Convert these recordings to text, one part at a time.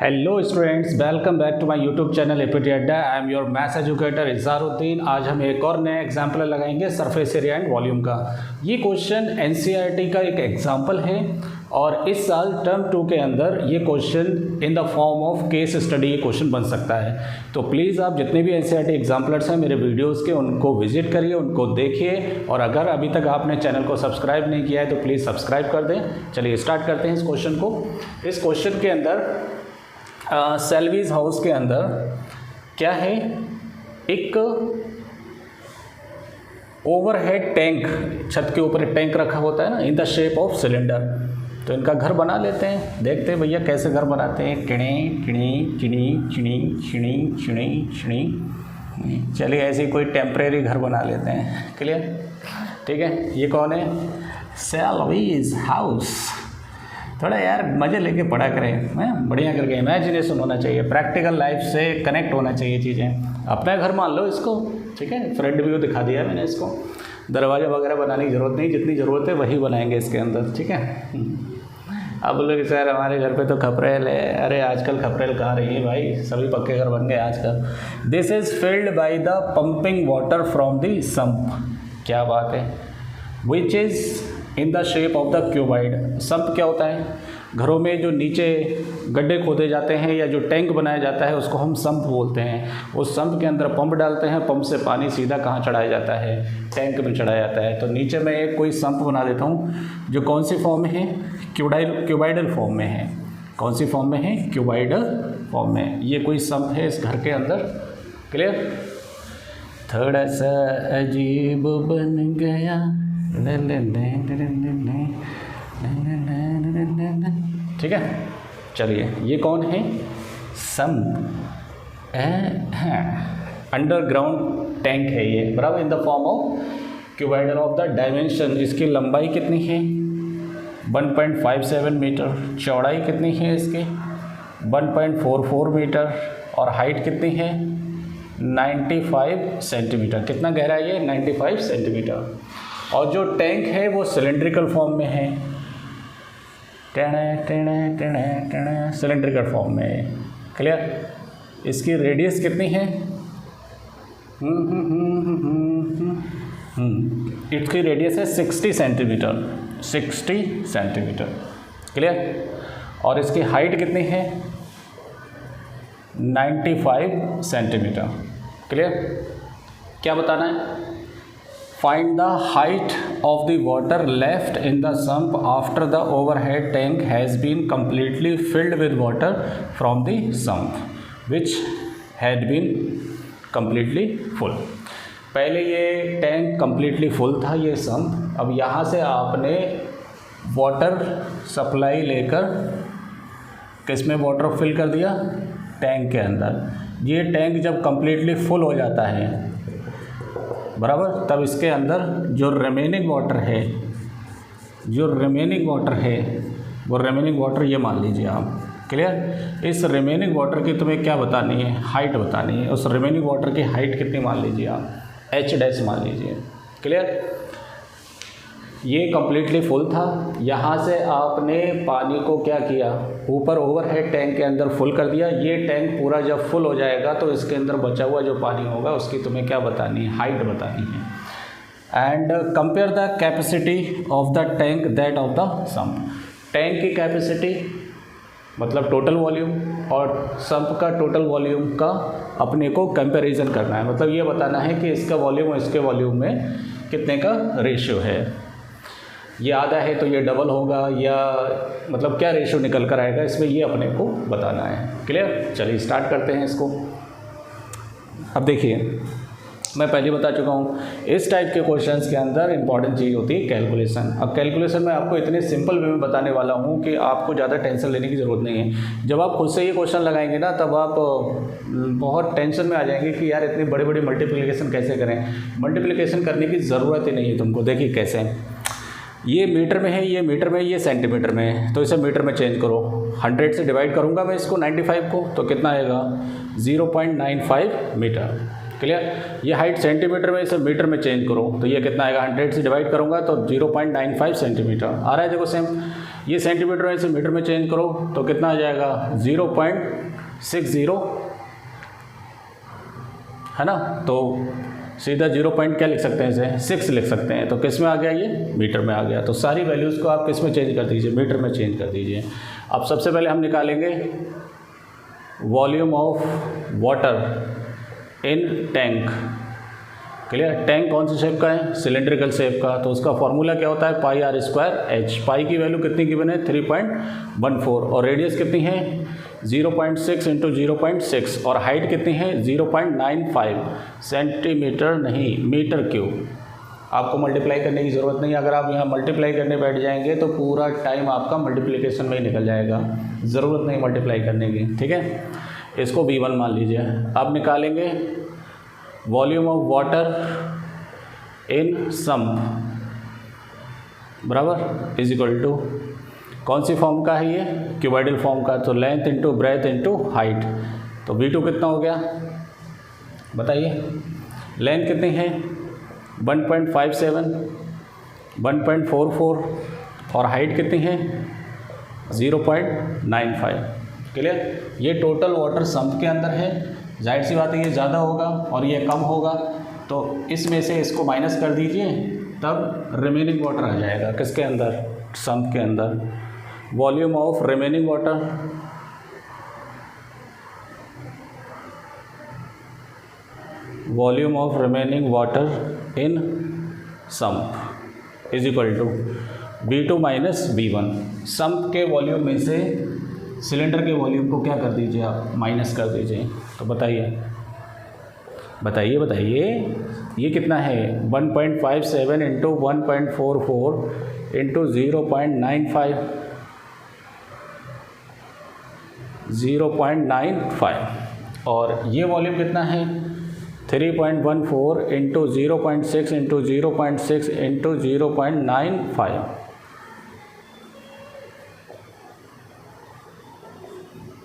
Hello students, welcome back to my YouTube channel APT Adda. I am your maths educator Izharuddin. आज हम एक और नया एग्जाम्पल लगाएंगे सरफेस एरिया एंड वॉल्यूम का। ये क्वेश्चन एनसीईआरटी का एक एग्जाम्पल है और इस साल टर्म 2 के अंदर ये question in the form of case study ये क्वेश्चन बन सकता है। तो प्लीज़ आप जितने भी एनसीईआरटी एग्जाम्पलर्स हैं मेरे वीडियोज़ के, उनको विजिट करिए, उनको देखिए, और अगर अभी तक आपने चैनल को सब्सक्राइब नहीं किया है तो प्लीज़ सब्सक्राइब कर दें। चलिए स्टार्ट करते हैं इस क्वेश्चन को। इस क्वेश्चन के अंदर सेल्वीज हाउस के अंदर क्या है, एक ओवरहेड टैंक, छत के ऊपर एक टैंक रखा होता है ना, in the shape of cylinder. तो इनका घर बना लेते हैं, देखते हैं भैया कैसे घर बनाते हैं। किणी किणी किणी चिणी चिणी चिणी चिणी। चलिए ऐसे कोई टेम्परेरी घर बना लेते हैं। क्लियर? ठीक है, ये कौन है? सेल्वीज हाउस। थोड़ा यार मज़े लेके पढ़ा करें, बढ़िया करके इमेजिनेशन होना चाहिए, प्रैक्टिकल लाइफ से कनेक्ट होना चाहिए चीज़ें। अपना घर मान लो इसको, ठीक है। फ्रंट व्यू दिखा दिया मैंने इसको, दरवाज़ा वगैरह बनाने की ज़रूरत नहीं, जितनी ज़रूरत है वही बनाएंगे इसके अंदर, ठीक है। अब बोले कि सर हमारे घर पे तो खपरेल है। अरे आजकल खपरेल कहाँ रही है भाई, सभी पक्के घर बन गए आजकल। This is filled by the pumping water from the sump. क्या बात है। Which is in the shape of the cuboid. Sump क्या होता है? घरों में जो नीचे गड्ढे खोदे जाते हैं या जो टैंक बनाया जाता है उसको हम सम्प बोलते हैं। उस सम्प के अंदर पंप डालते हैं, पंप से पानी सीधा कहाँ चढ़ाया जाता है? टैंक में चढ़ाया जाता है। तो नीचे मैं एक कोई सम्प बना देता हूँ जो कौन सी फॉर्म में है? क्यूबाइडल फॉर्म में है। कौन सी फॉर्म में है? क्यूबाइडल फॉर्म में। ये कोई सम्प है इस घर के अंदर। क्लियर? थोड़ा सा अजीब बन गया। ठीक है, चलिए ये कौन है? सम्प। अंडरग्राउंड टैंक है ये, बराबर, in the form of cuboidal of the dimension. इसकी लंबाई कितनी है? 1.57 मीटर। चौड़ाई कितनी है इसकी? 1.44 मीटर। और हाइट कितनी है? 95 सेंटीमीटर। कितना गहरा है ये? 95 सेंटीमीटर। और जो टैंक है वो सिलेंड्रिकल फॉर्म में है। सिलेंड्रिकल फॉर्म में है। क्लियर? इसकी रेडियस कितनी है? इसकी रेडियस है 60 सेंटीमीटर। 60 सेंटीमीटर। क्लियर? और इसकी हाइट कितनी है? 95 सेंटीमीटर। क्लियर? क्या बताना है? Find the height of the water left in the sump after the overhead tank has been completely filled with water from the sump, which had been completely full. पहले ये tank completely full था, ये sump. अब यहाँ से आपने water supply लेकर किस में वाटर फिल कर दिया? टैंक के अंदर। ये टैंक जब completely full हो जाता है, बराबर, तब इसके अंदर जो रिमेनिंग वाटर है, वो रिमेनिंग वाटर ये मान लीजिए आप। क्लियर? इस रिमेनिंग वाटर की तुम्हें क्या बतानी है? हाइट बतानी है। उस रिमेनिंग वाटर की हाइट कितनी मान लीजिए आप? h' मान लीजिए। क्लियर? ये कम्प्लीटली फुल था। यहाँ से आपने पानी को क्या किया? ऊपर ओवरहेड टैंक के अंदर फुल कर दिया। ये टैंक पूरा जब फुल हो जाएगा तो इसके अंदर बचा हुआ जो पानी होगा उसकी तुम्हें क्या बतानी है? हाइट बतानी है। And compare the capacity of the tank that of the sump. Tank की कैपेसिटी मतलब टोटल वॉल्यूम, और सम्प का टोटल वॉल्यूम का अपने को कंपैरिजन करना है। मतलब ये बताना है कि इसका वॉल्यूम और इसके वॉल्यूम में कितने का रेशियो है। ये आधा है तो ये डबल होगा, या मतलब क्या रेशियो निकल कर आएगा इसमें, ये अपने को बताना है। क्लियर? चलिए स्टार्ट करते हैं इसको। अब देखिए, मैं पहले बता चुका हूँ, इस टाइप के क्वेश्चंस के अंदर इंपॉर्टेंट चीज़ होती है कैलकुलेशन। अब कैलकुलेशन में आपको इतने सिंपल वे में बताने वाला हूँ कि आपको ज़्यादा टेंशन लेने की ज़रूरत नहीं है। जब आप खुद से ये क्वेश्चन लगाएंगे ना, तब आप बहुत टेंशन में आ जाएंगे कि यार इतनी बड़ी बड़ी मल्टीप्लिकेशन कैसे करें। मल्टीप्लिकेशन करने की ज़रूरत ही नहीं है तुमको। देखिए कैसे, ये मीटर में है, ये मीटर में, ये सेंटीमीटर में है, तो इसे मीटर में चेंज करो। 100 से डिवाइड करूँगा मैं इसको 95 को, तो कितना आएगा? 0.95 मीटर। क्लियर? ये हाइट सेंटीमीटर में, इसे मीटर में चेंज करो तो ये कितना आएगा? 100 से डिवाइड करूँगा तो 0.95 सेंटीमीटर आ रहा है। देखो सेम ये सेंटीमीटर में से मीटर में चेंज करो तो कितना आ जाएगा 0.60 है ना। तो सीधा 0 पॉइंट क्या लिख सकते हैं, इसे 6 लिख सकते हैं। तो किस में आ गया, ये मीटर में आ गया। तो सारी वैल्यूज़ को आप किस में चेंज कर दीजिए, मीटर में चेंज कर दीजिए। अब सबसे पहले हम निकालेंगे volume of water in tank. Clear. Tank कौन सी शेप का है, सिलेंड्रिकल शेप का। तो उसका फॉर्मूला क्या होता है, पाई आर स्क्वायर एच। पाई की वैल्यू कितनी गिवन है 3.14 और रेडियस कितनी है 0.6 इंटू 0.6 और हाइट कितनी है 0.95 सेंटीमीटर नहीं मीटर क्यूब। आपको मल्टीप्लाई करने की ज़रूरत नहीं है। अगर आप यहाँ मल्टीप्लाई करने बैठ जाएंगे तो पूरा टाइम आपका मल्टीप्लिकेशन में ही निकल जाएगा, ज़रूरत नहीं मल्टीप्लाई करने की। ठीक है, इसको V1 मान लीजिए। अब निकालेंगे volume of water in sump बराबर इज इक्वल टू कौन सी फॉर्म का है, ये क्यूबॉइडल फॉर्म का। तो length into breadth into height. तो V2 कितना हो गया बताइए। लेंथ कितनी है 1.57, 1.44 और हाइट कितनी है 0.95। क्लियर। ये टोटल वाटर सम्प के अंदर है। जाहिर सी बात है ये ज़्यादा होगा और ये कम होगा, तो इसमें से इसको माइनस कर दीजिए, तब रिमेनिंग वाटर आ जाएगा किसके अंदर, सम्प के अंदर। Volume of remaining water volume of remaining water in sump is equal to V2 minus V1। Sump के वॉल्यूम में से सिलेंडर के वॉल्यूम को क्या कर दीजिए आप, माइनस कर दीजिए। तो बताइए बताइए बताइए ये कितना है 1.57 इंटू 1.44 इंटू 0.95 0.95 और ये वॉल्यूम कितना है 3.14 इंटू 0.6 इंटू 0.6 इंटू 0.95।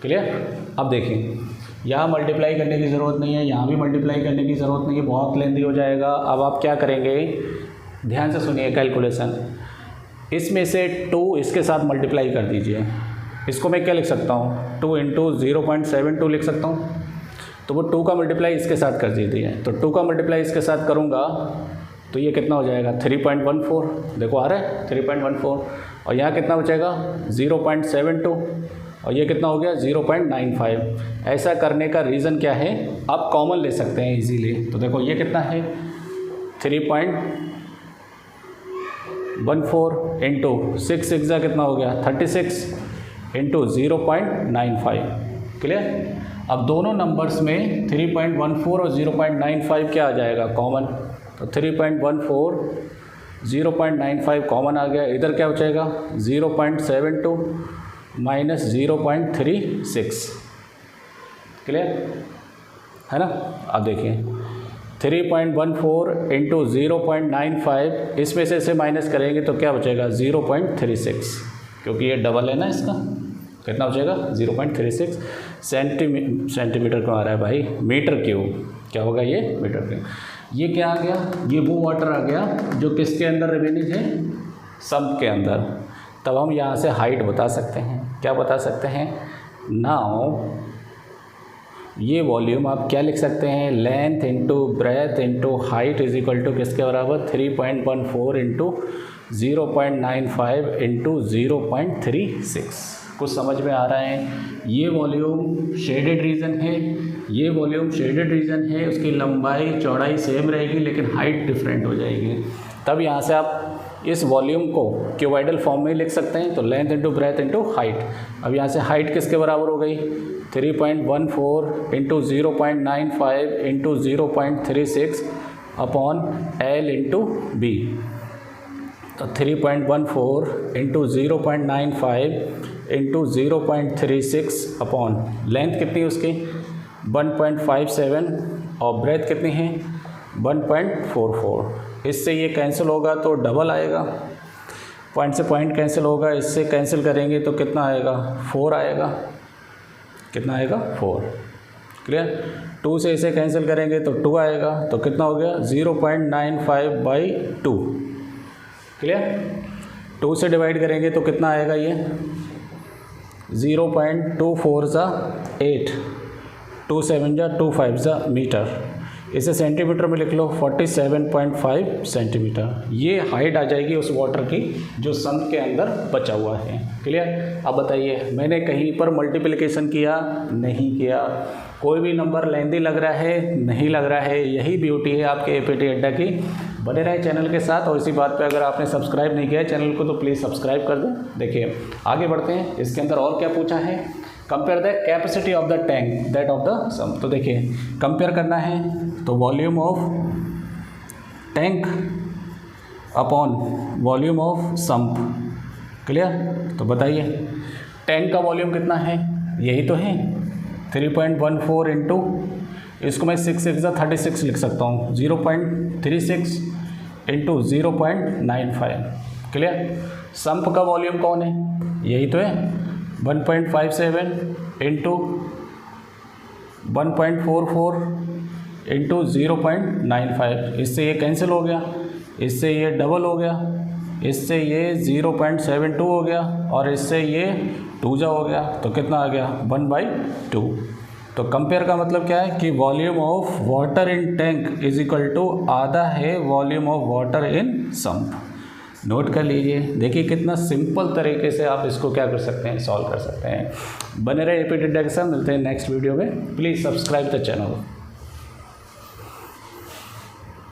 क्लियर। अब देखिए यहाँ मल्टीप्लाई करने की ज़रूरत नहीं है, यहाँ भी मल्टीप्लाई करने की ज़रूरत नहीं है, बहुत लेंदी हो जाएगा। अब आप क्या करेंगे, ध्यान से सुनिए कैलकुलेशन। इसमें से 2 इसके साथ मल्टीप्लाई कर दीजिए। इसको मैं क्या लिख सकता हूँ 2 इंटू 0.72 लिख सकता हूँ। तो वो 2 का मल्टीप्लाई इसके साथ कर दीजिए। तो 2 का मल्टीप्लाई इसके साथ करूँगा तो ये कितना हो जाएगा 3.14। देखो आ रहा है 3.14 और यहाँ कितना बचेगा 0.72 और ये कितना हो गया 0.95। ऐसा करने का रीज़न क्या है, आप कॉमन ले सकते हैं इजीली। तो देखो ये कितना है 3.14 इंटू 6 कितना हो गया 36 इंटू 0.95। क्लियर। अब दोनों नंबर्स में 3.14 और 0.95 क्या आ जाएगा कॉमन। तो 3.14 0.95 कॉमन आ गया। इधर क्या बचेगा 0.72 माइनस 0.36। क्लियर है ना। अब देखिए 3.14 इंटू 0.95 इसमें से इसे माइनस करेंगे तो क्या बचेगा 0.36, क्योंकि ये डबल है ना इसका। कितना बचेगा 0.36 सेंटीमीटर क्यों आ रहा है भाई, मीटर क्यूब। क्या होगा ये मीटर क्यूब। ये क्या आ गया, ये वो वाटर आ गया जो किसके अंदर रिमेनिंग है, सम्प के अंदर। तब हम यहाँ से हाइट बता सकते हैं। क्या बता सकते हैं, नाउ ये वॉल्यूम आप क्या लिख सकते हैं, length into breadth into height is equal to किसके बराबर 3.14 इंटू 0.95 इंटू 0.36। कुछ समझ में आ रहा है। ये वॉल्यूम शेडेड रीजन है, ये वॉल्यूम शेडेड रीजन है, उसकी लंबाई चौड़ाई सेम रहेगी लेकिन हाइट डिफरेंट हो जाएगी। तब यहाँ से आप इस वॉल्यूम को क्यूबॉइडल फॉर्म में लिख सकते हैं। तो length into breadth into height. अब यहाँ से हाइट किसके बराबर हो गई 3.14 into 0.95 into 0.36 upon L into B. तो 3.14 इंटू 0.95 इंटू 0.36 अपॉन लेंथ कितनी है उसकी 1.57 और ब्रेथ कितनी है 1.44। इससे ये कैंसिल होगा तो डबल आएगा, पॉइंट से पॉइंट कैंसिल होगा, इससे कैंसिल करेंगे तो कितना आएगा 4 आएगा। कितना आएगा 4। क्लियर। 2 से इसे कैंसिल करेंगे तो 2 आएगा, तो कितना हो गया 0.95/2। क्लियर। 2 से डिवाइड करेंगे तो कितना आएगा ये 0.24 ज़ा 8, 2 7 ज़ा 2 5 ज़ा मीटर। इसे सेंटीमीटर में लिख लो 47.5 सेंटीमीटर। ये हाइट आ जाएगी उस वाटर की जो सम्प के अंदर बचा हुआ है। क्लियर। अब बताइए, मैंने कहीं पर मल्टीप्लिकेशन किया नहीं किया, कोई भी नंबर लेंदी लग रहा है नहीं लग रहा है। यही ब्यूटी है आपके एपीटी अड्डा की। बने रहे चैनल के साथ। और इसी बात पे अगर आपने सब्सक्राइब नहीं किया है चैनल को तो प्लीज़ सब्सक्राइब कर दें। देखिए आगे बढ़ते हैं। इसके अंदर और क्या पूछा है, compare the capacity of the tank that of the sump. तो देखिए कंपेयर करना है तो volume of tank upon volume of sump. Clear. तो बताइए टैंक का वॉल्यूम कितना है, यही तो है 3.14 इंटू, इसको मैं 6 6 36 लिख सकता हूँ, 0.36 इंटू 0.95। क्लियर। सम्प का वॉल्यूम कौन है, यही तो है 1.57 इंटू 1.44 इंटू 0.95। इससे ये कैंसिल हो गया, इससे ये डबल हो गया, इससे ये 0.72 हो गया और इससे ये 2 जा हो गया। तो कितना आ गया 1/2। तो कंपेयर का मतलब क्या है कि volume of water in tank is equal to आधा है volume of water in sump. Note कर लीजिए। देखिए कितना सिंपल तरीके से आप इसको क्या कर सकते हैं, सॉल्व कर सकते हैं। बने रहे एपीटी अड्डा के साथ। मिलते हैं नेक्स्ट वीडियो में। Please subscribe the channel.